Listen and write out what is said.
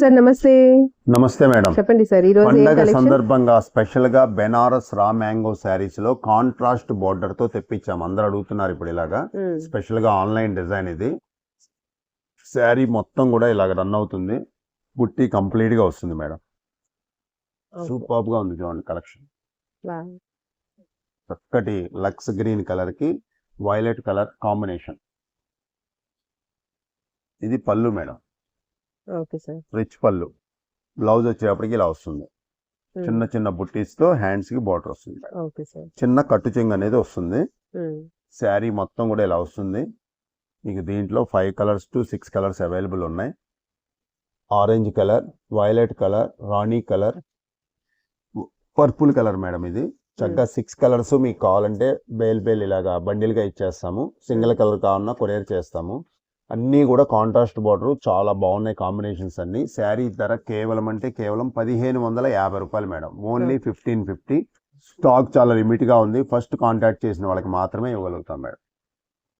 Sir నమస్తే. నమస్తే madam. చెప్పండి సార్, ఈ రోజు ఏం పండగ కలెక్షన్? సందర్భంగా స్పెషల్ గా బెనారస్ రా మ్యాంగో శారీస్ లో కాంట్రాస్ట్ బోర్డర్ తో తెప్పించాం. అందరూ అడుగుతున్నారు ఇప్పుడు ఇలాగా. స్పెషల్ గా ఆన్లైన్ డిజైన్ ఇది. శారీ మొత్తం కూడా ఇలాగ రన్ అవుతుంది. బుట్టి కంప్లీట్ గా వస్తుంది మేడం. సూపర్ గా ఉంది చూడండి కలెక్షన్. చక్కటి లక్స్ గ్రీన్ కలర్ కి వైలెట్ కలర్ కాంబినేషన్. ఇది పళ్ళు మేడం. Okay sir. రిచ్ పళ్ళు. బ్లౌజ్ వచ్చేటప్పటికి ఇలా వస్తుంది. చిన్న చిన్న బుట్టీస్ తో హ్యాండ్స్ కి బార్డర్ వస్తుంది. Okay sir. చిన్న కట్టు చెంగు అనేది వస్తుంది. శారీ మొత్తం కూడా ఇలా వస్తుంది. మీకు దీంట్లో 5 కలర్స్ టు 6 కలర్స్ అవైలబుల్ ఉన్నాయి. ఆరెంజ్ కలర్, వైలెట్ కలర్, రాణి కలర్, పర్పుల్ కలర్ మేడం. ఇది చక్కగా 6 కలర్స్ మీకు కావాలంటే బేల్ ఇలాగా బండిల్గా ఇచ్చేస్తాము. సింగిల్ కలర్ కావాలన్నా కొరియర్ చేస్తాము. అన్నీ కూడా కాంట్రాస్ట్ బార్డర్, చాలా బాగున్నాయి కాంబినేషన్స్ అన్ని. శారీ ధర కేవలం 1550 రూపాయలు మేడం. ఓన్లీ 1550. స్టాక్ చాలా లిమిట్ గా ఉంది. ఫస్ట్ కాంటాక్ట్ చేసిన వాళ్ళకి మాత్రమే ఇవ్వగలుగుతాం మేడం.